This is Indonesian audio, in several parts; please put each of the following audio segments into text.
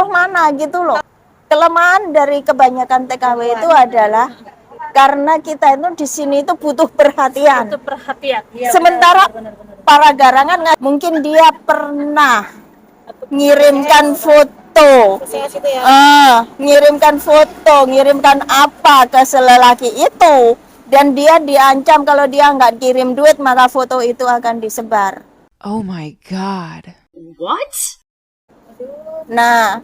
roh mana gitu loh. Kelemahan dari kebanyakan TKW itu adalah karena kita itu di sini itu butuh perhatian. Butuh perhatian. Iya, Sementara benar. para garangan mungkin dia pernah ngirimkan foto, Itu ya. ngirimkan foto, ngirimkan apa ke lelaki itu, dan dia diancam kalau dia nggak kirim duit maka foto itu akan disebar. Oh my God. What? Nah,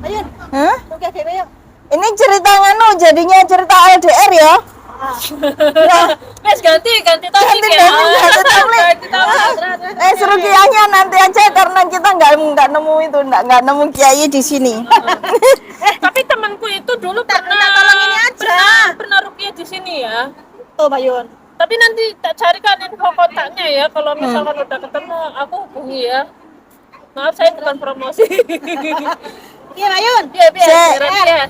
Ayun, huh? oke dewe yuk. Ini cerita nganu jadinya cerita LDR ya. Nah, Mas ganti topik ya. ganti topik. Serukiahnya nanti aja karena kita nggak nemu itu, nggak nemu kiai di sini. Tapi temanku itu dulu pernah tolong ini aja. pernah rukiah di sini ya. Tuh, Bayun. Tapi nanti tak carikan info kontaknya ya. Kalau misalkan udah ketemu, aku hubungi ya. Maaf, saya bukan promosi. Iya, Bayun.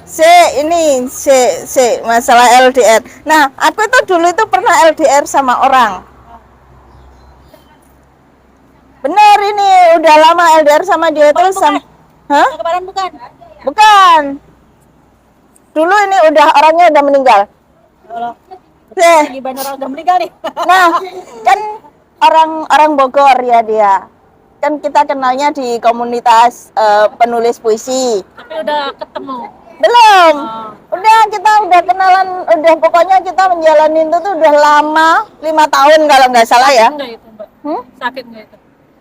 Se masalah LDR. Nah, aku itu dulu itu pernah LDR sama orang. Bener ini udah lama LDR sama dia itu sama. Hah? Kemarin bukan? Bukan. Dulu ini orangnya udah meninggal. Allah. Se. Lagi banyak orang udah meninggal nih. Nah, kan orang Bogor ya dia. Kan kita kenalnya di komunitas penulis puisi. Tapi udah ketemu. Belum. Udah kita udah kenalan, udah pokoknya kita menjalanin itu tuh udah lama, 5 tahun kalau nggak salah ya. Enggak itu, Mbak. Sakit enggak itu?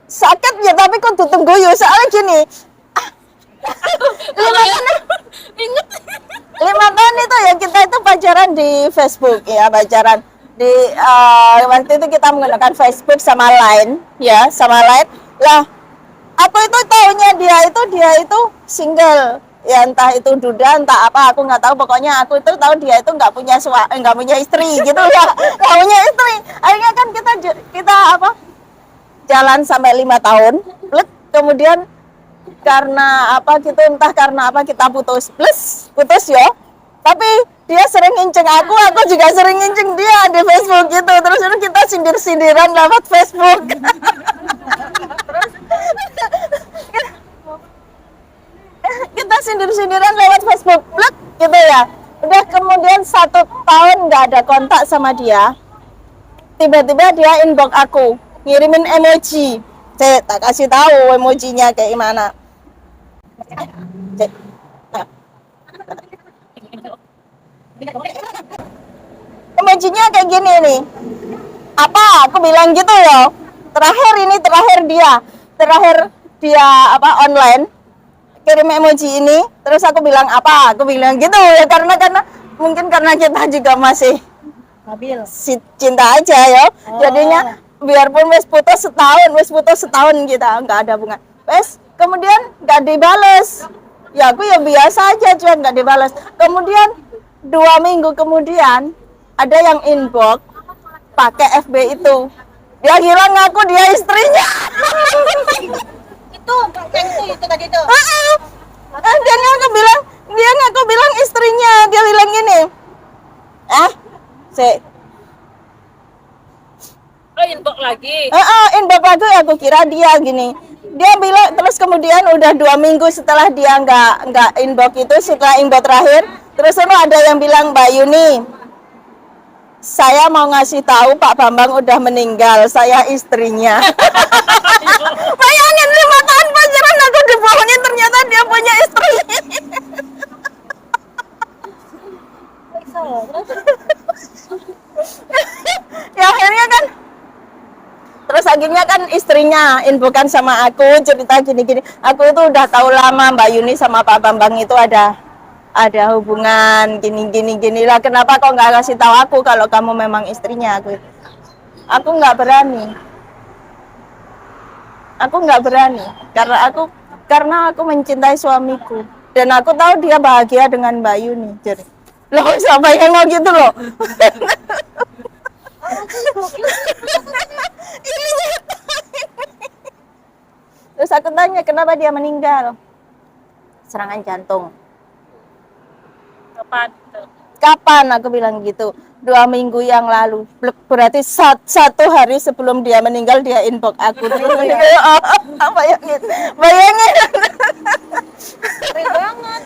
Sakit ya tapi kok tutung guyu soalnya gini. 5 tahun, Ingat. 5 tahun itu ya kita itu pacaran di Facebook ya, pacaran di waktu itu kita menggunakan Facebook sama Line ya, sama Line. Lah, aku itu taunya dia itu single. Ya entah itu duda, entah apa, aku nggak tahu. Pokoknya aku itu tahu dia itu nggak punya istri gitu ya, nggak punya istri. Akhirnya kan kita apa jalan sampai 5 tahun. Kemudian karena apa gitu, entah karena apa kita putus ya. Tapi dia sering nginceng aku juga sering nginceng dia di Facebook gitu. Terus itu kita sindir-sindiran lewat Facebook. Kita sindir-sindiran lewat Facebook gitu ya. Udah kemudian 1 tahun nggak ada kontak sama dia. Tiba-tiba dia inbox aku, ngirimin emoji. Saya tak kasih tahu emojinya kayak gimana. Emojinya kayak gini nih. Apa? Aku bilang gitu loh. Terakhir dia apa online kirim emoji ini, terus aku bilang apa? Aku bilang gitu ya karena mungkin karena kita juga masih Mobil. si cinta aja ya. Jadinya biarpun wes putus setahun kita nggak ada hubungan. Wes kemudian nggak dibales. Ya aku ya biasa aja cuma nggak dibales. Kemudian 2 minggu kemudian ada yang inbox pakai FB itu. Dia kira ngaku dia istrinya. Itu tadi itu. Dia ngaku bilang istrinya. Dia bilang gini. Inbox lagi. Inbox lagi aku kira dia gini. Dia bilang terus kemudian udah 2 minggu setelah dia nggak inbox itu, setelah inbox terakhir, terus ada yang bilang, Mbak Yuni, saya mau ngasih tahu Pak Bambang udah meninggal, saya istrinya. Bayangin 5 tahun pacaran aku dibohongin ternyata dia punya istri. Ya akhirnya kan terus akhirnya kan istrinya infokan sama aku cerita gini-gini. Aku itu udah tahu lama Mbak Yuni sama Pak Bambang itu ada hubungan gini lah. Kenapa kok nggak kasih tahu aku kalau kamu memang istrinya? Aku nggak berani. Karena aku mencintai suamiku dan aku tahu dia bahagia dengan Mbak Yuni. Jadi loh siapa yang mau gitu loh. Terus aku tanya kenapa dia meninggal. Serangan jantung. Kapan? Kapan aku bilang gitu? 2 minggu yang lalu. Berarti satu hari sebelum dia meninggal dia inbox aku. Bayangin. Bayangin. Keren banget.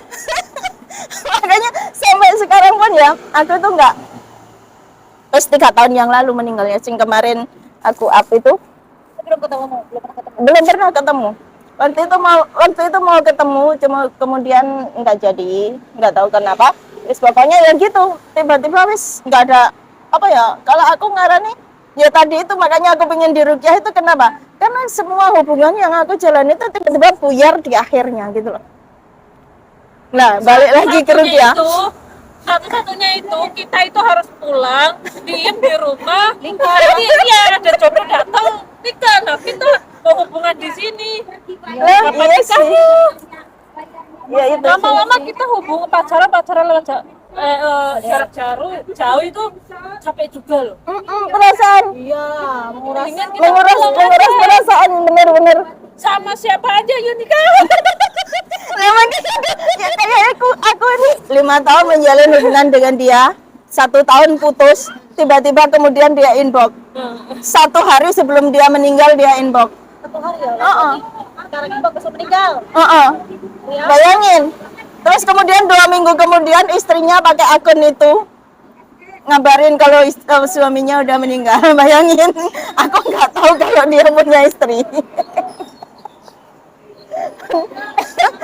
Makanya sampai sekarang pun ya, aku tuh enggak. Terus 3 tahun yang lalu meninggalnya. Sing kemarin aku up itu Belum ketemu, belum pernah ketemu. belum pernah ketemu. Waktu itu mau ketemu, cuma kemudian nggak jadi, nggak tahu kenapa. Wis pokoknya ya gitu, tiba-tiba wis nggak ada apa ya. Kalau aku ngarani ya tadi itu makanya aku pengen dirukyah itu kenapa? Karena semua hubungan yang aku jalan itu tiba-tiba buyar di akhirnya gitu loh. Nah, balik lagi ke rukyah. Satu-satunya itu kita itu harus pulang, diem di rumah. Jadi ya ada jodoh datang nikah. Nah kita mau hubungan di sini. Lah, iya sih. Ya itu. Lama-lama kita hubungan pacaran lewat jarak jauh itu capek juga loh. Perasaan Iya, menguras. Mendingan kita menguras perasaan bener-bener. sama siapa aja yuk nikah. Memang kayak aku ini 5 tahun menjalin hubungan dengan dia, 1 tahun putus, tiba-tiba kemudian dia inbox. 1 hari sebelum dia meninggal dia inbox. 1 hari ya. Heeh. Sekarang ini bagus meninggal. Heeh. Bayangin. Terus kemudian 2 minggu kemudian istrinya pakai akun itu ngabarin kalau suaminya udah meninggal. Bayangin, aku nggak tahu kalau dia punya istri.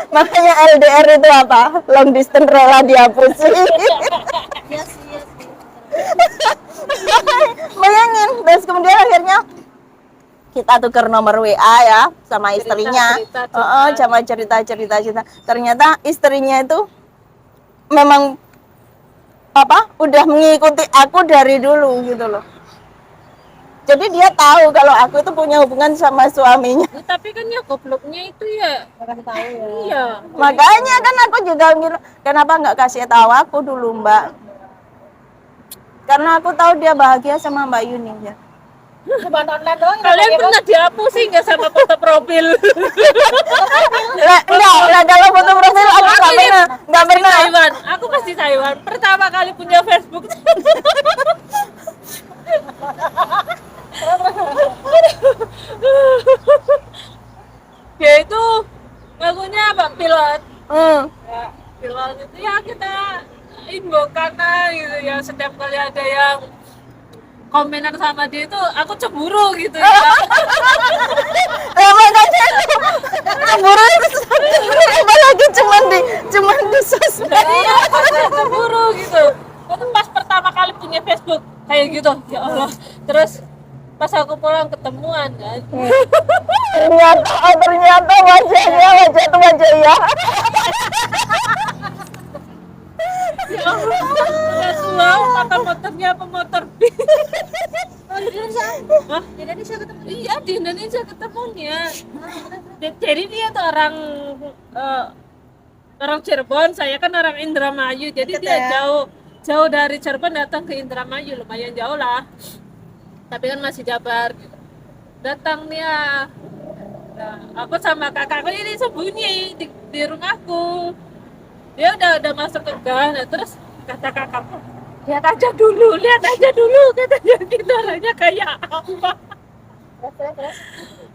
Makanya LDR itu apa? Long distance rela dihapus. Iya sih. Bayangin, terus kemudian akhirnya kita tuker nomor WA ya sama istrinya. Sama cerita. Ternyata istrinya itu memang udah mengikuti aku dari dulu gitu loh. Jadi dia tahu kalau aku itu punya hubungan sama suaminya. Ya, tapi kan ya gobloknya itu ya. Kasih tahu ya. Iya. Makanya kan aku juga bilang, kenapa nggak kasih tahu aku dulu Mbak? Karena aku tahu dia bahagia sama Mbak Yuni ya. Cuma online doang. Kalian pernah dihapusin nggak sama foto profil? Enggak, dalam foto profil aku nggak pernah. Taiwan. Aku pasti Taiwan. Pertama kali punya Facebook. Ya itu ngakunya apa pilot. Ya, pilot itu ya kita inbox karena gitu ya setiap kali ada yang komenan sama dia itu aku cemburu gitu ya. Makanya cemburu itu apalagi cuman di sosmed. Iya, aku cemburu gitu. Itu pas pertama kali punya Facebook kayak gitu, ya Allah. Terus pas aku pulang ketemuan kan. Ternyata wajahnya wajah itu wajah ya. Ya Allah, udah tua, mata motornya apa motor bis? Oh, di Indonesia? Hah? Di Indonesia ketemu. Iya di Indonesia ketemunya. Jadi dia tuh orang Cirebon, saya kan orang Indramayu. Jadi Deket dia ya? jauh dari Cirebon datang ke Indramayu, lumayan jauh lah. Tapi kan masih Jabar gitu. Datang dia. Nah, aku sama kakakku ini sembunyi di rumahku. Dia udah masuk ke gang, nah, terus kata kakakku, lihat aja dulu katanya gitu orangnya kayak apa. Terus.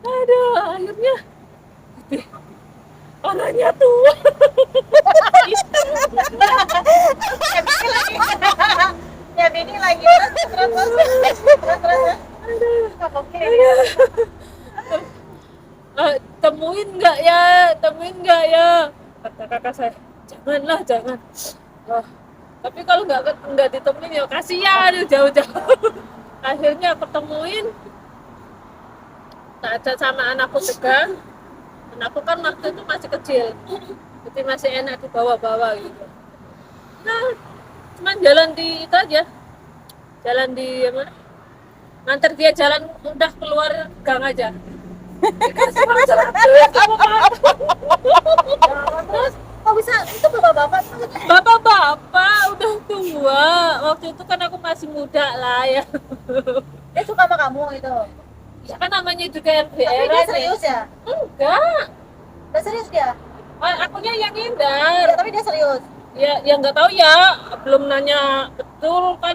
Aduh, akhirnya ih, orangnya tua. Ya ini lagi terus. Oke. Temuin nggak ya kata kakak saya, jangan. Wah, tapi kalau nggak ditemuin ya kasihan jauh-jauh. Akhirnya aku temuin, tak ada sama anakku juga. Anakku kan waktu itu masih kecil, jadi masih enak dibawa-bawa gitu. Nah, cuman jalan di itu aja, jalan di mana? Nganter dia jalan udah keluar gang aja. Dikasih uang 100, kamu mau? Terus kok bisa itu bapak-bapak tuh? Bapak-bapak udah tua. Waktu itu kan aku masih muda lah ya. Dia suka sama kamu itu. Ya kan namanya juga Tapi LDR. dia serius ya? Enggak. Udah serius dia? Akunya yang Ya, ngindar. tapi dia serius. Ya nggak tahu ya, belum nanya betul kan,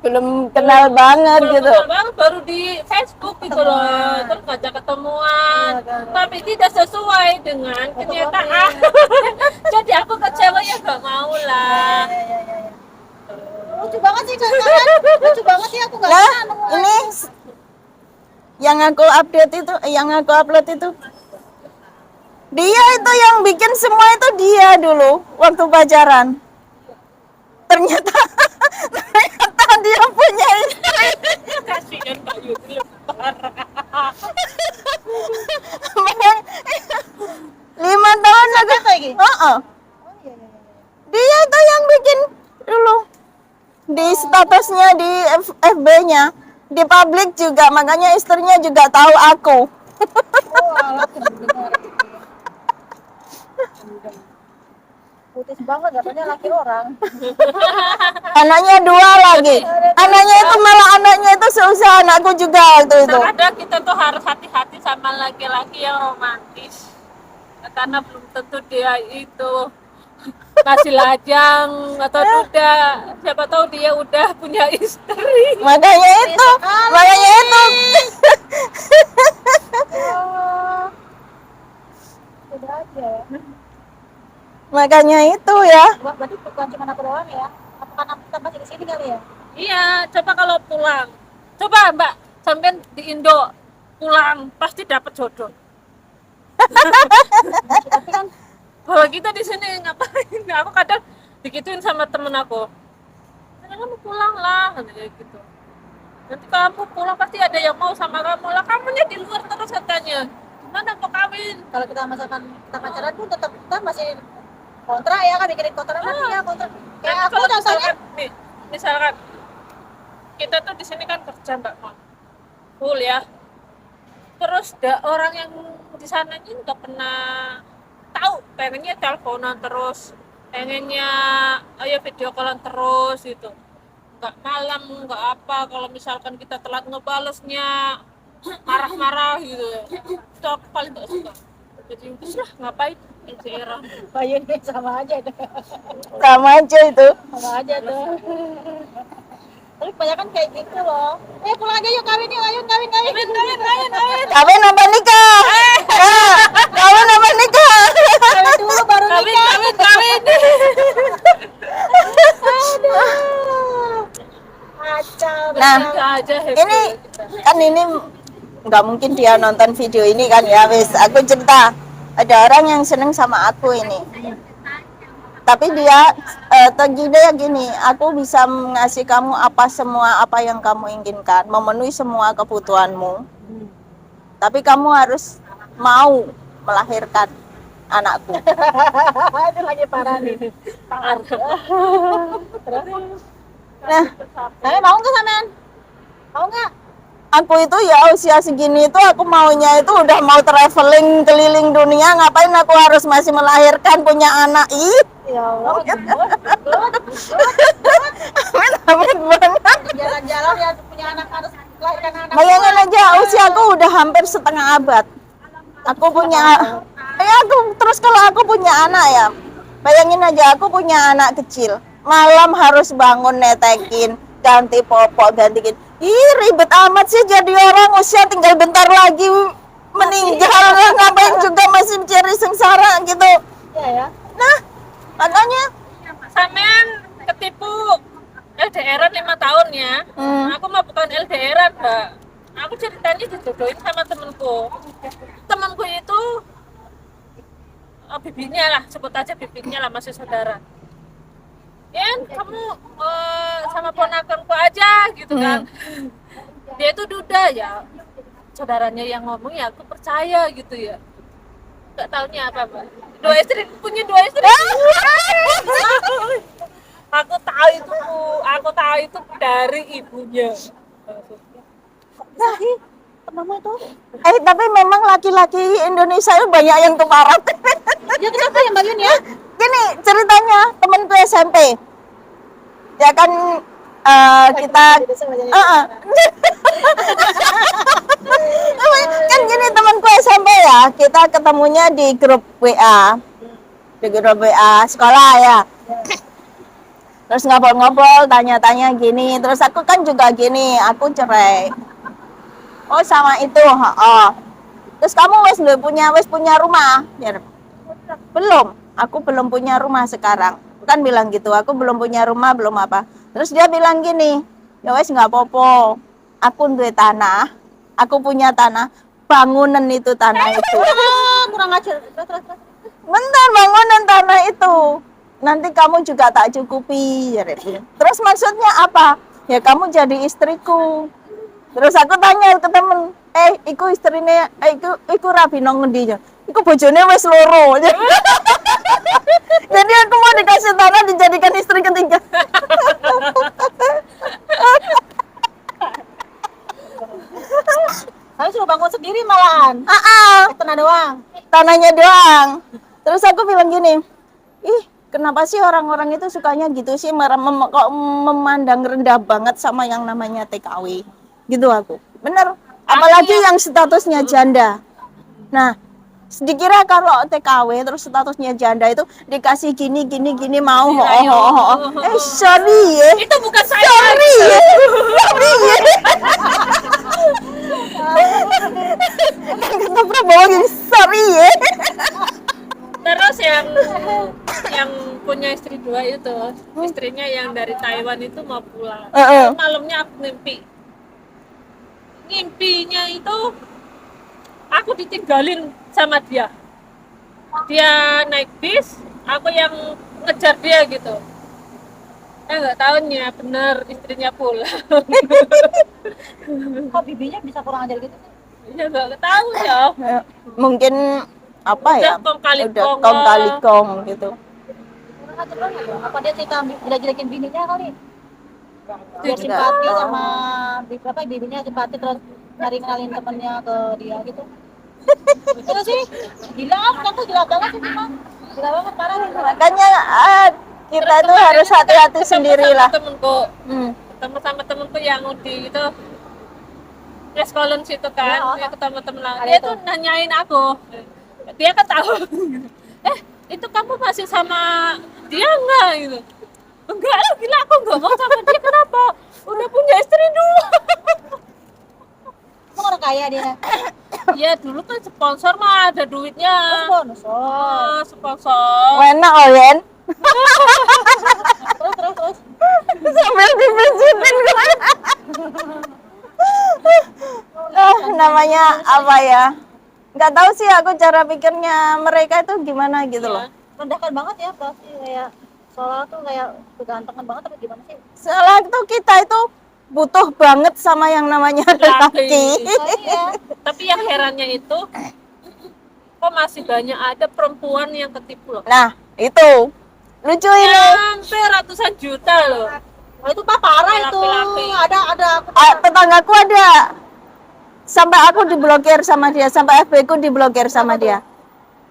Belum kenal banget belum gitu. kenal banget, baru di Facebook gitu loh, terus ngajak ketemuan, tapi tidak sesuai dengan kenyataan. Jadi aku kecewa ya nggak mau lah. Ya. Lucu banget sih kan? Lucu banget sih aku nggak Nah, pernah nemu. ini yang aku update itu, yang aku upload itu. Dia itu yang bikin semua itu dia dulu waktu pacaran. Ternyata ternyata dia punya istri. Kasihan Mbak Yudi. Bayang, 5 tahun ago. lagi? Heeh. Dia itu yang bikin dulu di statusnya di FB-nya, di publik juga, makanya istrinya juga tahu aku. Oh, alah, bener. Putus banget katanya laki orang. Anaknya 2 lagi. Anaknya itu malah anaknya itu seusia anakku juga waktu itu. Kadang kita tuh harus hati-hati sama laki-laki yang romantis, karena belum tentu dia itu masih lajang atau duda, siapa tahu dia udah punya istri. Makanya itu. Oh. Udah aja ya. Makanya itu ya. Wah, berarti bukan cuma aku doang ya? Apa karena kita masih di sini kali ya? Iya, coba kalau pulang, coba Mbak sampai di Indo pulang pasti dapat jodoh. Tapi kan Kalau kita di sini ngapain? Aku kadang digituin sama temen aku. Kamu pulang lah, katanya gitu. Nanti kamu pulang pasti ada yang mau sama kamu lah. Kamunya di luar terus katanya. Gimana mau kawin? kalau kita misalkan kita pacaran pun tetap kita masih kontrak ya kan, bikin kontrak kan ya kontrak. Kayak Nanti aku kalau contohnya misalkan, nih, misalkan kita tuh di sini kan kerja Mbak Mon, full ya. Terus orang yang di sananya nggak pernah tahu, pengennya teleponan terus, pengennya ayo video callan terus gitu, nggak malam nggak apa. Kalau misalkan kita telat ngebalesnya marah-marah gitu ya, itu aku paling nggak suka. Jadi lah ngapain LDR-an. Bayu nih sama aja itu. Sama aja itu. Sama aja tuh. Tapi kebanyakan kayak gitu loh. Pulang aja yuk, kawin yuk, ayo kawin. Kawin apa nikah? Kawin apa nikah? Kawin dulu baru nikah. Kawin. Kacau. Nah, Nggak aja happy ini kita. kan ini nggak mungkin dia nonton video ini kan ya, wis aku cerita ada orang yang seneng sama aku ini, tapi dia gini, aku bisa ngasih kamu apa yang kamu inginkan, memenuhi semua kebutuhanmu, tapi kamu harus mau melahirkan anakku. Itu lagi parah nih. Nah, Tapi mau nggak sampean? Mau nggak? aku itu ya usia segini itu aku maunya itu udah mau traveling keliling dunia, ngapain aku harus masih melahirkan punya anak? Ih, Ya Allah. amit banget. Jalan-jalan ya punya anak harus melahirkan anak. Bayangin aja usia aku udah hampir setengah abad. Aku punya, terus kalau aku punya anak ya, bayangin aja aku punya anak kecil, malam harus bangun netekin, ganti popok, ganti. Ih, ribet amat sih jadi orang usia tinggal bentar lagi meninggal, ngapain juga masih mencari sengsara gitu. Ya ya. Nah, makanya Sampean ketipu LDR-an 5 tahun ya. Aku mah bukan LDR-an, Mbak. Aku ceritanya dijodohin sama temenku. Temenku itu bibinya lah, sebut aja bibinya lah, masih saudara. Ya, kamu sama ponakanku aja gitu kan. Dia itu duda ya. Saudaranya yang ngomong ya aku percaya gitu ya. Gak taunya apa, Mbak. Punya dua istri. Aku tahu itu dari ibunya. Nah, temanmu itu? tapi memang laki-laki Indonesia itu banyak yang keparat. Ya kenapa ya Mbak Yun ya? Gini ceritanya, temenku SMP ya kan, kita kan gini temanku SMP ya, ya, kita ketemunya di grup WA. Di grup WA sekolah ya. Terus ngobrol-ngobrol, tanya-tanya gini. Terus aku kan juga gini, aku cerai. Oh sama itu, oh. Terus kamu wes punya rumah? Ya, belum, aku belum punya rumah sekarang. Kan bilang gitu, aku belum punya rumah, belum apa. Terus dia bilang gini, ya wes nggak apa-apa. Aku duwe tanah, aku punya tanah, bangunan itu tanah itu. Kurang ajar. Terus. Bentar, bangunan tanah itu. Nanti kamu juga tak cukupi. Ya, terus maksudnya apa? Ya kamu jadi istriku. Terus aku tanya ke temen, iku istrine, iku rabi nang ngendi ya? Iku bojone wis loro. Jadi aku mau dikasih tanah dijadikan istri ketiga. Tapi suruh bangun sendiri malahan. Tanah doang. Tanahnya doang. Terus aku bilang gini, ih kenapa sih orang-orang itu sukanya gitu sih, kok memandang rendah banget sama yang namanya TKW. Gitu aku. Bener. Apalagi yang statusnya janda. Nah, dikira kalau TKW terus statusnya janda itu dikasih gini mau sorry ya. Itu bukan saya. Sorry ya. Kata Prabowo gini, sorry ya. Terus yang punya istri dua itu, istrinya yang dari Taiwan itu mau pulang. Malamnya aku ngimpinya itu aku ditinggalin sama dia. Dia naik bis, aku yang ngejar dia gitu. Nggak tahunya bener istrinya pulang. Kok bibinya bisa kurang ajar gitu sih? Ya nggak tahu ya. Mungkin apa ya? Udah kong kali kong gitu. Kurang ajar banget ya. Apa dia cerita jelek-jelekin bininya kali? Dia simpati sama bibinya simpati terus nyari kenalin temennya ke dia gitu. Itu sih gila kan tuh gila banget sih memang. Gila banget parah. Makanya kita itu harus hati-hati sendirilah. Ketemu sama temenku yang di itu Les Collins itu kan, dia ketemu temen lain. Dia tuh nanyain aku, dia kan tahu. Itu kamu masih sama dia enggak gitu? Enggak lah, gila aku enggak mau sama dia. Kenapa? Udah punya istri dua. Emang orang kaya dia? Ya dulu kan sponsor mah ada duitnya. Sponsor. Enak Oyen. Terus. Sambil dipijitin namanya apa ya? Nggak tahu sih aku cara pikirnya mereka itu gimana gitu loh. Rendahkan banget ya pasti kayak soalnya tuh kayak kegantengan banget apa gimana sih? Soalnya tuh kita itu butuh banget sama yang namanya laki. Tapi yang herannya itu kok masih banyak ada perempuan yang ketipu loh. Nah itu lucu ini. Sampai ratusan juta loh. Oh, itu parah itu. Ada tetanggaku ada. Sampai aku diblokir sama dia, sampai FB ku diblokir sama dia.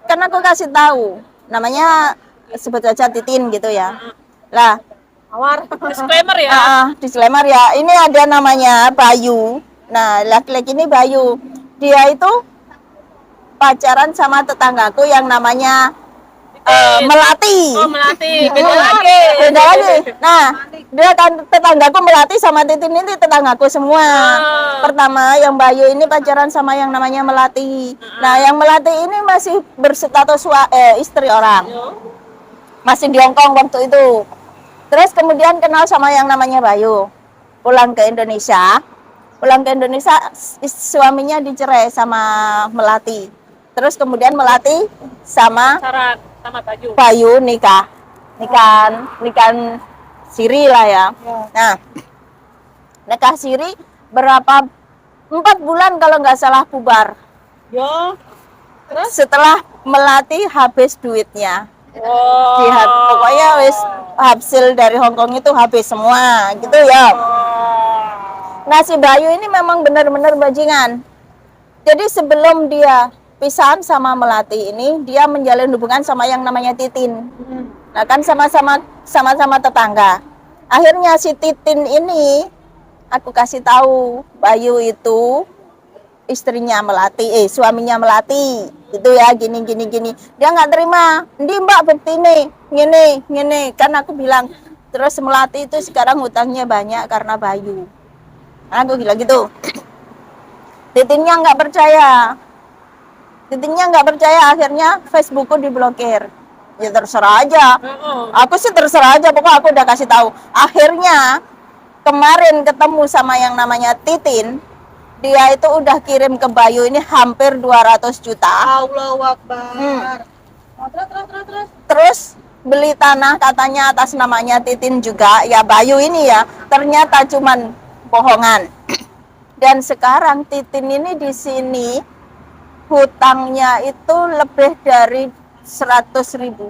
Karena aku kasih tahu, namanya sebut aja Titin gitu ya. Lah, mawar. Disclaimer ya. Disclaimer ya. Ini ada namanya Bayu. Nah, laki-laki ini Bayu. Dia itu pacaran sama tetanggaku yang namanya Melati. Oh, Melati. Beda lagi. Nah, dia kan tetanggaku Melati sama Titin ini tetanggaku semua. Pertama, yang Bayu ini pacaran sama yang namanya Melati. Nah, yang Melati ini masih berstatus istri orang. Masih di Hongkong waktu itu. Terus kemudian kenal sama yang namanya Bayu. Pulang ke Indonesia, suaminya dicerai sama Melati. Terus kemudian Melati sama Bayu nikahan siri lah ya. Nah, nikah siri berapa 4 bulan kalau nggak salah bubar. Terus setelah Melati habis duitnya. Pokoknya wis hasil dari Hongkong itu habis semua gitu ya. Nah, si Bayu ini memang benar-benar bajingan. Jadi sebelum dia pisahan sama Melati ini, dia menjalin hubungan sama yang namanya Titin. Nah, kan sama-sama tetangga. Akhirnya si Titin ini aku kasih tahu Bayu itu istrinya melati, suaminya melati, itu ya gini gini gini. Dia nggak terima, ndi mbak bukti nih, ngene, kan aku bilang. Terus melati itu sekarang hutangnya banyak karena Bayu. Aku bilang gitu. Titinnya nggak percaya. Akhirnya Facebookku diblokir. Ya terserah aja. Aku sih terserah aja, pokoknya aku udah kasih tahu. Akhirnya kemarin ketemu sama yang namanya Titin, dia itu udah kirim ke Bayu ini hampir 200 juta. Allahu Akbar. Oh, terus. Terus beli tanah katanya atas namanya Titin juga, ya Bayu ini ya. Ternyata cuman bohongan. Dan sekarang Titin ini di sini hutangnya itu lebih dari 100.000.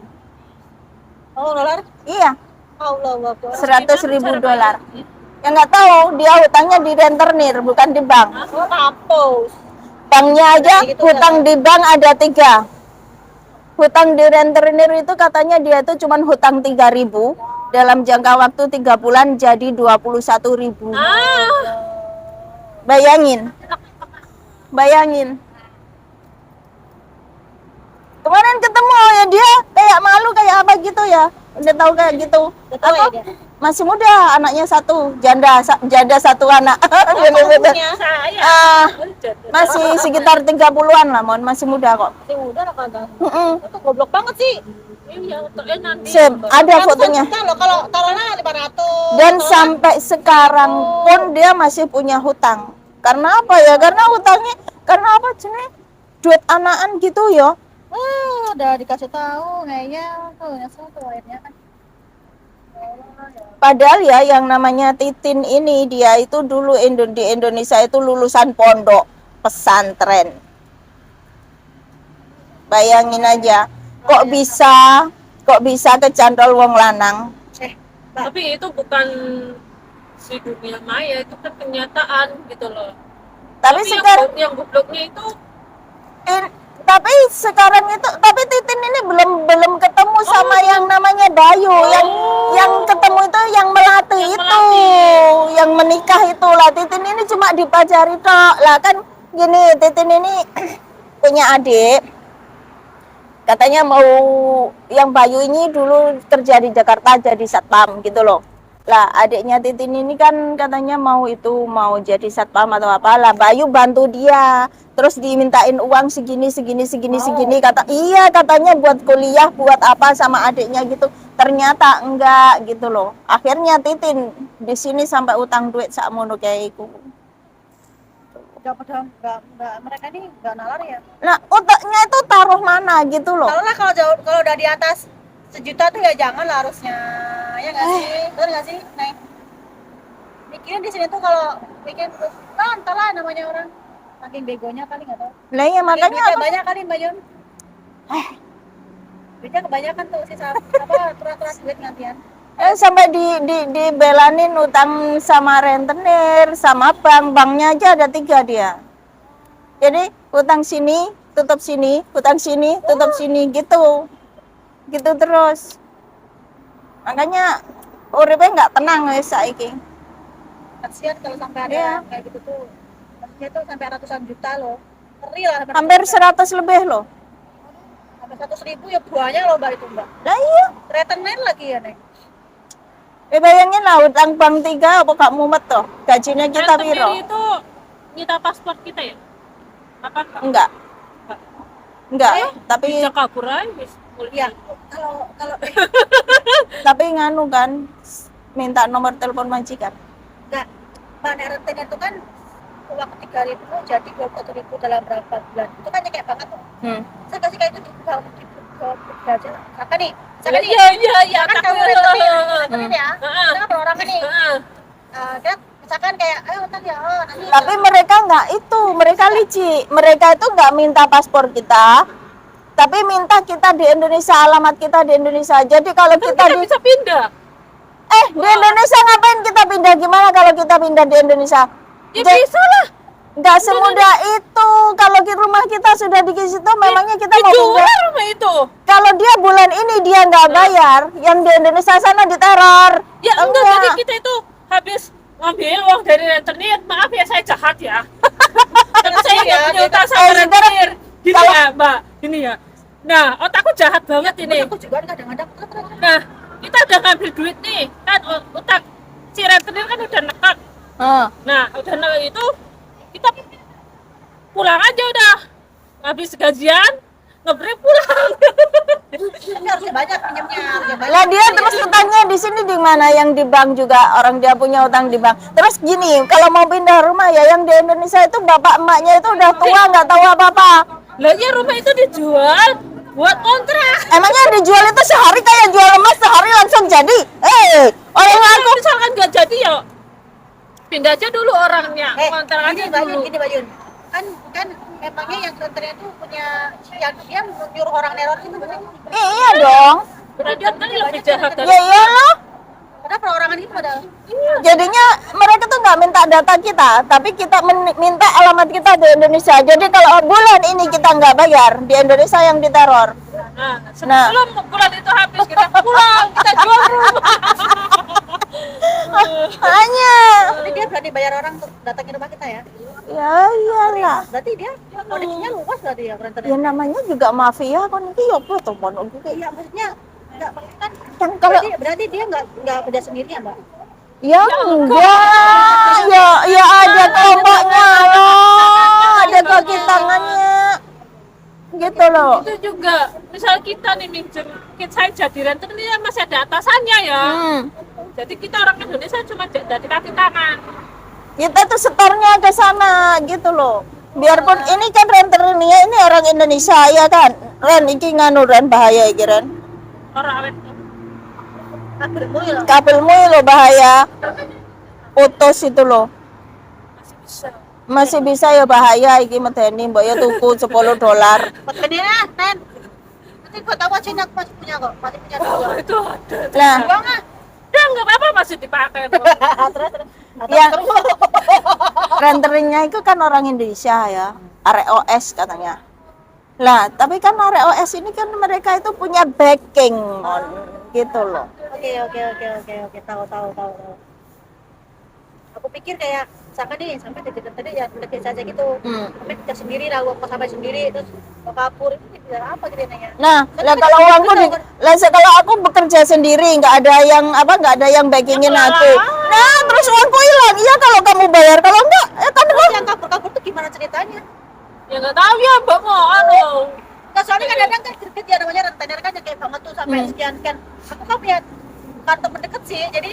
Oh, dolar? Iya, Allahu Akbar. 100.000 dolar. Ya nggak tahu, dia hutangnya di rentenir, bukan di bank. Oh, hapus. Banknya aja, Gitu hutang di bank ada 3. Hutang di rentenir itu katanya dia itu cuman hutang 3.000. Dalam jangka waktu 3 bulan jadi 21.000. Bayangin. Kemarin ketemu ya dia kayak malu kayak apa gitu ya. Udah tahu kayak gitu. Udah tahu ya Apa? dia? Masih muda, anaknya 1, janda 1 anak. Bener-bener. Saya. Ah, masih sekitar 30-an lah, Mon, masih muda kok. Masih muda lah kagak. Mm-mm. Itu goblok banget sih. Iya, untuknya nanti. Ada fotonya. Ratusan loh, kalau taruhlah 500. Dan sampai sekarang pun dia masih punya hutang. Karena apa ya? Karena hutangnya, karena apa jenis duit anakan gitu ya. Udah dikasih tahu kayaknya tuh nyesel tuh akhirnya kan. Padahal ya yang namanya Titin ini dia itu dulu di Indonesia itu lulusan pondok pesantren. Bayangin aja, kok bisa kecantol wong lanang. Tapi itu bukan si dunia maya, itu kan kenyataan gitu loh. Tapi sekarang yang gobloknya itu tapi sekarang itu Titin ini belum ketemu sama yang namanya Bayu. Yang ketemu itu yang melati itu, yang menikah itu lah. Titin ini cuma dipacari tok lah, kan gini. Titin ini punya adik, katanya mau, yang Bayu ini dulu kerja di Jakarta jadi satpam gitu loh. Lah adiknya Titin ini kan katanya mau jadi satpam atau apa lah. Bayu bantu dia, terus dimintain uang segini katanya buat kuliah, buat apa sama adiknya gitu. Ternyata enggak gitu loh. Akhirnya Titin di sini sampai utang duit sakmono kayak iku. Enggak, mereka ini enggak nalar ya. Nah, otaknya itu taruh mana gitu loh. Kalau udah di atas 1 juta tuh ya jangan lah harusnya. Ya nggak sih? Betul nggak sih? Nih. Mikirin di sini tuh kalau bikin entahlah namanya orang makin begonya kali nggak tahu. Lah ya makanya Duitnya banyak kali Mbak Yun. Duitnya kebanyakan tuh sih turas duit gantian. sampai dibelanin utang sama rentenir, sama banknya aja ada 3 dia. Jadi utang sini, tutup sini, utang sini, tutup sini gitu terus. Makanya uripnya nggak tenang wis saiki. Kasihan kalau sampai ada Iya. kayak gitu tuh. Maksudnya tuh sampai ratusan juta loh. Ngeri lah. Hampir 100 lebih loh. Sampai 100.000 ya banyak loh Mbak itu Mbak. Lah iya. Retenir lagi ya Nek. Bayangin lah utang bank 3 apa gak mumet toh. Gajinya kita piro? itu nyita paspor kita ya? Apa? Enggak. Enggak, tapi Bisa kabur aja. Iya. Kalau tapi nganu kan minta nomor telepon majikan. enggak Mbak Nek retenir itu kan uang 3.000 jadi 21.000 dalam berapa bulan. Itu kan kayak banget tuh. Saya kasih kayak itu di aja. Apa nih? Misalkan nih, Iya. kan kamu retenir ya. Kita kan orang nih. Kan misalkan kayak ayo ntar ya nanti. Tapi mereka nggak itu, mereka licik. Mereka itu nggak minta paspor kita, tapi minta kita di Indonesia, alamat kita di Indonesia. Jadi kalau kita Kita bisa pindah. di Indonesia ngapain kita pindah? Gimana kalau kita pindah di Indonesia? Ya Ja- bisa lah. Nggak semudah itu. Kalau di rumah kita sudah di situ, memangnya kita mau pindah? Dijual rumah itu. Kalau dia bulan ini dia nggak bayar, yang di Indonesia sana diteror. Ya enggak, jadi kita itu habis ngambil uang dari rentenir. Maaf ya, saya jahat ya. Kan saya nggak punya utang sama sekarang rentenir. Gini kalau- ya Mbak, gini ya. Nah, otakku jahat banget ini. Aku juga kadang-kadang terus. Nah, kita udah ngambil duit nih, kan utang si rentenir kan udah nekak. Nah, udah nekak itu kita pulang aja udah. Habis gajian, ngebrek pulang. Tapi harusnya banyak pinjamnya, harusnya banyak. Lah dia terus utangnya di sini di mana, yang di bank juga orang dia punya utang di bank. Terus gini, kalau mau pindah rumah ya yang di Indonesia itu bapak emaknya itu udah tua nggak tahu apa-apa. Lah ya rumah itu dijual buat kontrak. Emangnya dijual itu sehari kayak jual emas sehari langsung jadi? Orang Kalau aku misalkan nggak jadi ya pindah aja dulu orangnya, kontrak aja gini Bayun, dulu. gini Bayun. Kan emangnya yang rentenir itu punya yang dia nyuruh orang neror itu betul. iya dong. Berarti kan lebih jahat dari Ya iyalah. Padahal perorangan itu padahal. Jadinya mereka tuh nggak minta data kita, tapi kita minta alamat kita di Indonesia. Jadi kalau bulan ini kita nggak bayar, di Indonesia yang diteror. Nah, sebelum bulan itu habis kita pulang, kita jual rumah. Hanya. Jadi dia berani bayar orang untuk datangin rumah kita ya. Ya iyalah. Berarti dia koneksinya luas berarti ya rentenir. Ya namanya juga mafia kan iki yo apa to mon iki. Iya, maksudnya enggak kan Kan kalau berarti dia enggak kerja sendiri ya, Mbak? ya enggak, ya ada kelompoknya loh, ada kaki tangannya. Gitu loh. Itu juga, misal kita nih minjem, saya jadi rentenir masih ada atasannya ya. Jadi kita orang Indonesia cuma dari kaki tangan. Kita tuh setornya ke sana gitu loh. Biarpun ini kan rentenirnya ini orang Indonesia ya kan. Ren iki nganu Ren bahaya iki Ren. Orang awet. Kabelmu lo bahaya. Putus itu loh. Masih bisa. Masih bisa ya bahaya iki medeni mbok ya tuku $10. Petani ah, Nen. Nanti gua tahu sini aku masih punya kok, masih punya dua. Oh, itu ada. Nah, Buang ah. Udah nggak apa-apa masih dipakai. Terus. yang rentenirnya itu kan orang Indonesia ya. Arek OS katanya. Lah, tapi kan arek OS ini kan mereka itu punya backing Mon. Gitu loh. Oke, tahu. Aku pikir kayak misalkan nih sampai tadi ya udah biasa aja gitu. Sampai kita sendiri lah, uang sampai sendiri terus mau kabur itu biar apa gitu nanya. Nah, lah kalau uangku kalau aku bekerja sendiri nggak ada yang backingin aku. Nah, terus uangku hilang. Iya kalau kamu bayar, kalau enggak ya kan Terus yang kabur tuh gimana ceritanya? Ya nggak tahu ya mbak mau Nah, soalnya kadang-kadang kan deket ya namanya rentenir kan yang kayak banget tuh sampai sekian kan. Aku kan punya kartu mendekat sih, jadi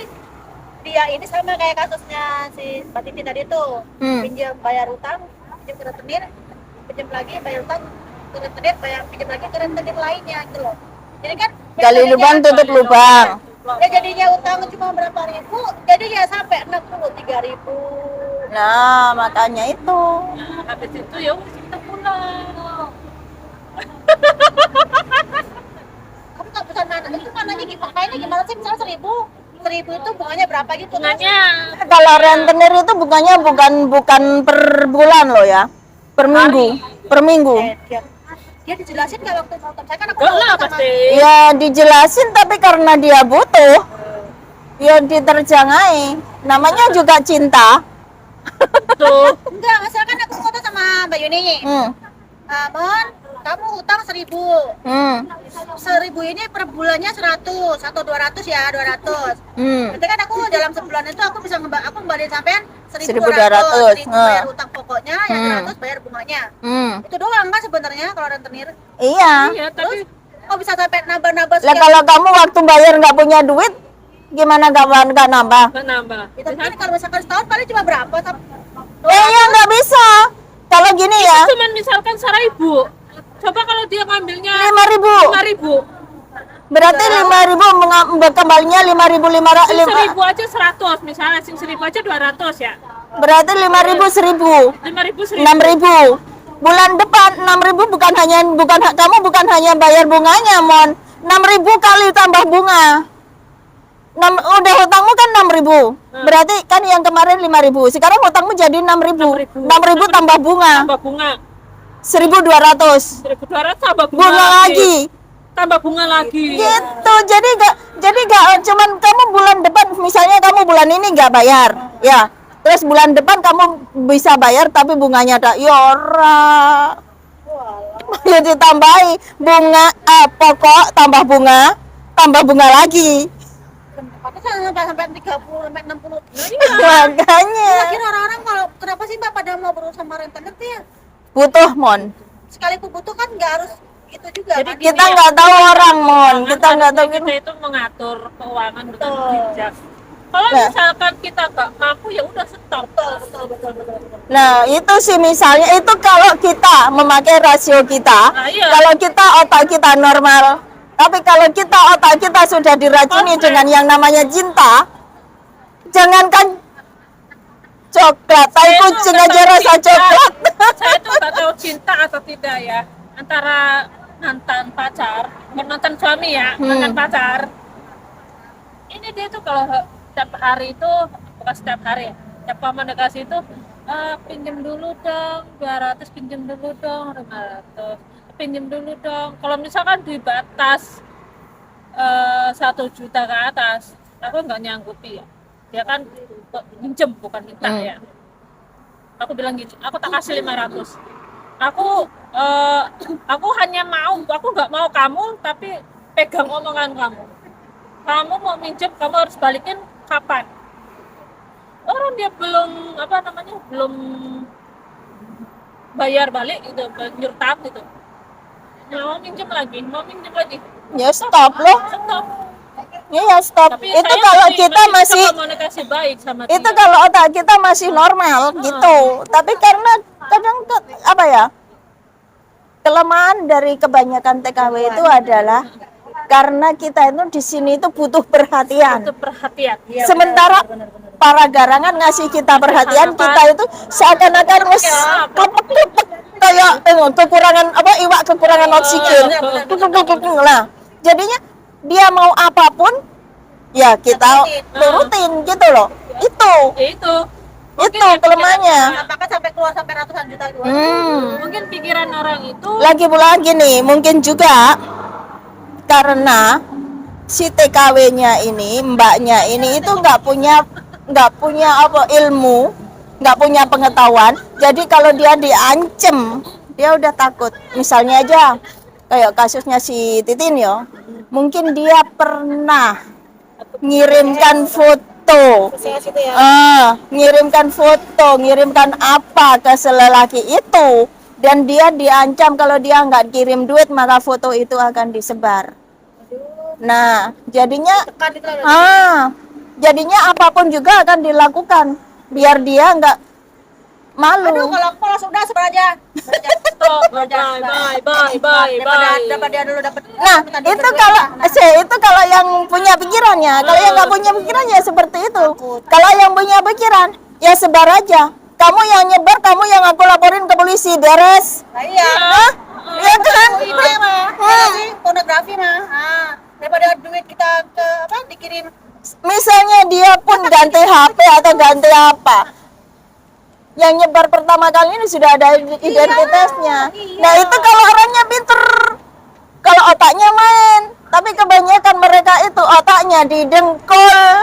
dia ini sama kayak kasusnya si Mbak Titi tadi tuh, pinjam bayar utang, pinjam ke rentenir, pinjam lagi bayar utang ke rentenir, pinjam lagi ke rentenir lainnya gitu loh. Jadi kan gali lubang tutup lubang. ya jadinya utang cuma berapa ribu, jadi ya sampai 63.000. Nah, makanya itu. Nah, habis itu ya udah kita pulang. Kamu nggak bisa nanya, itu mananya gimana? Kayaknya gimana sih misalnya 1.000 itu bunganya berapa gitu? Bunganya Kalau rentenir itu bukan per bulan loh ya. Per minggu. Per minggu. Dia dijelasin nggak waktu nonton? Saya kan aku enggak lah nonton sama- pasti. Ya dijelasin tapi karena dia butuh ya diterjangai. Namanya juga cinta. Tuh. Enggak, misalkan aku foto sama Mbak Yuni. Mon, kamu utang 1.000. 1.000 ini per bulannya 100 atau 200 ya, 200. Berarti kan aku dalam sebulan itu aku bisa aku kembali sampean 1.200. 1.000 bayar utang pokoknya, yang 100 bayar bunganya. Itu doang kan sebenarnya kalau rentenir. Iya. Iya, tapi Kok bisa sampai nambah-nambah Lah sekian? kalau kamu waktu bayar nggak punya duit, gimana nggak nambah? nggak nambah. Itu kan kalau misalkan setahun paling cuma berapa? Ya nggak bisa. Kalau gini ya, Cuman misalkan 1.000. Coba kalau dia ngambilnya 5.000. 5.000. Berarti 5.000 kembalinya 5.500. 1.000 aja 100 misalnya, sing 1.000 aja 200 ya. Berarti 5.000 1.000. 5.000 1.000. 6.000. Bulan depan 6.000 kamu bukan hanya bayar bunganya, Mon. 6.000 kali tambah bunga. Udah hutangmu kan 6.000. Berarti kan yang kemarin 5.000. Sekarang hutangmu jadi 6.000. 6.000 tambah bunga. Tambah bunga. 1.200. 1.200 tambah bunga, Bunga lagi. Tambah bunga lagi. Gitu. Jadi gak cuman kamu bulan depan misalnya kamu bulan ini nggak bayar. Ya. Terus bulan depan kamu bisa bayar tapi bunganya ada. Ya ora. Ya ditambahi bunga pokok tambah bunga lagi. Padahal sampai 30 sampai 60. Makanya Kira orang-orang kalau kenapa sih Mbak pada mau berusaha sama rentenir tuh ya? butuh mon. Sekalipun butuh kan nggak harus itu juga. Jadi kan? Kita nggak tahu orang mon. Kita nggak tahu kita itu mengatur keuangan dengan Betul. bijak. Kalau Nah. misalkan kita nggak mampu ya udah stop. Betul. Nah, itu sih misalnya itu kalau kita memakai rasio kita, Nah, iya. kalau kita otak kita normal, tapi kalau kita otak kita sudah diracuni Oke. dengan yang namanya cinta, jangankan coklat, tai Saya tuh kucing nggak aja tahu rasa cinta. coklat. Saya tuh nggak tahu cinta atau tidak ya antara mantan pacar, bukan mantan suami ya, mantan pacar. Ini dia tuh kalau setiap hari itu bukan setiap hari ya, setiap komunikasi itu pinjam dulu dong 200, pinjam dulu dong 500, pinjam dulu dong. Kalau misalkan di batas 1 juta ke atas, aku nggak nyanggupi ya. Dia kan pinjem bukan minta ya. Aku bilang gitu, aku tak kasih 500. Aku hanya mau, aku nggak mau kamu tapi pegang omongan kamu. Kamu mau minjem, kamu harus balikin kapan? Orang dia belum belum bayar balik gitu, nyurtap gitu. Mau minjem lagi. Ya stop loh. Stop. Ya stop. Tapi Itu saya kalau kita bisa masih komunikasi baik sama itu dia. kalau otak kita masih normal gitu. Tapi karena kadang apa ya? Kelemahan dari kebanyakan TKW itu adalah karena kita itu di sini itu butuh perhatian. Itu perhatian. Sementara para garangan ngasih kita perhatian, kita itu seakan-akan wis klepek-klepek kayak kekurangan iwak kekurangan oksigen. Nah, jadinya dia mau apapun ya kita turutin gitu loh. Itu Itu kelemahannya. Apakah sampai keluar sampai ratusan juta gitu? mungkin pikiran orang itu Lagi pula gini, mungkin juga karena si TKW-nya ini, mbaknya ini itu nggak punya ilmu, nggak punya pengetahuan. Jadi kalau dia diancem, dia udah takut. Misalnya aja kayak kasusnya si Titin yo, mungkin dia pernah ngirimkan foto, Gitu ya. ngirimkan apa ke selelaki itu, dan dia diancam kalau dia nggak kirim duit maka foto itu akan disebar. Nah, jadinya Tekan itu lah. jadinya apapun juga akan dilakukan biar dia nggak malu. Aduh, kalau aku langsung udah sebar aja. stop, bye. Dapat dia dulu dapat. Nah, itu kalau yang punya pikirannya. Kalau yang nggak punya pikirannya seperti itu. Kalau yang punya pikiran, ya sebar aja. Kamu yang nyebar, kamu yang aku laporin ke polisi, beres. Nah, iya. Hah? Iya kan? Itu ya mah. Ya sih, pornografi mah. Daripada duit kita ke dikirim. Misalnya dia pun ganti HP atau ganti apa, yang nyebar pertama kali ini sudah ada identitasnya. Nah itu kalau orangnya pinter, kalau otaknya main. Tapi kebanyakan mereka itu otaknya didengkol.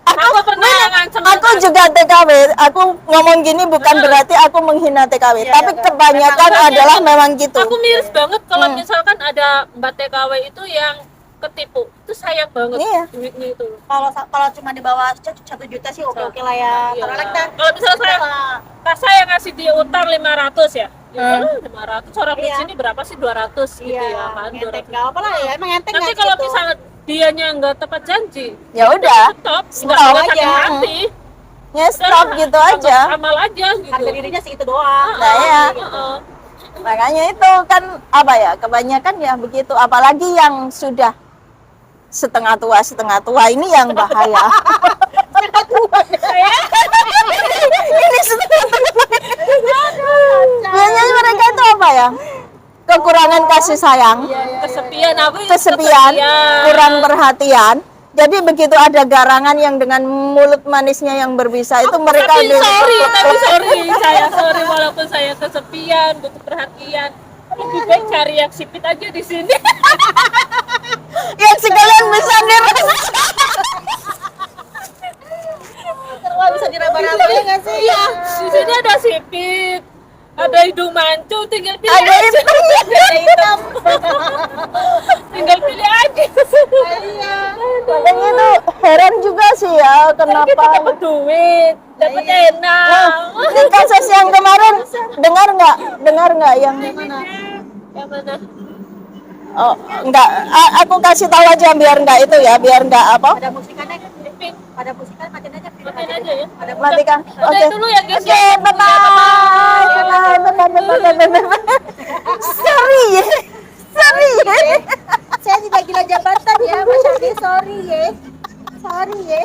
Aku pernah ngancam Aku juga TKW. Aku ngomong gini bukan berarti aku menghina TKW, tapi kebanyakan adalah memang gitu. aku miris banget kalau misalkan ada mbak TKW itu yang ketipu. Itu sayang banget Iya. duitnya itu. Kalau cuma di bawah 1 juta sih oke lah ya. Iya. Karena kita Kalau misalnya saya ngasih dia utang 500 ya. Ya 500 orang di Iya. sini berapa sih 200 gitu ya kan. Ngetek 200. nggak apa lah ya, emang enteng Nanti nggak kalau gitu. misalnya dianya nggak tepat janji, Ya udah, stop, Stop nggak sakit aja. hati. ya stop gitu aja. Amal aja gitu. Harga dirinya segitu doang. Nah ya, Heeh. makanya itu kan apa ya, kebanyakan ya begitu. Apalagi yang sudah setengah tua ini yang bahaya. Ini setengah tua. Biasanya mereka itu apa ya? Kekurangan kasih sayang, Kesepian apa ya? kesepian, kurang perhatian. Jadi begitu ada garangan yang dengan mulut manisnya yang berbisa itu mereka Tapi sorry walaupun saya kesepian, butuh perhatian. Lebih baik cari yang sipit aja di sini. yang sekalian bisa Raba-raba nggak sih? Iya, di sini ada sipit, ada hidung mancung, tinggal pilih Ada aja. Hitam. Tinggal pilih aja. Iya. Makanya itu heran juga sih ya Kita kenapa. dapat duit, dapat enak. Nah, di kasus yang kemarin dengar nggak yang Mana? Yang mana? oh enggak aku kasih tahu aja biar nggak itu ya biar nggak apa Ada musikannya? Sipit, Ada musikan matiin aja. matiin aja ya. Ada matikan. Udah Oke. dulu ya guys. Oke, ya. bye bye. Sorry ya. Sorry ya. Saya juga gila jabatan ya, Mas Adi. Sorry ya. Sorry ya.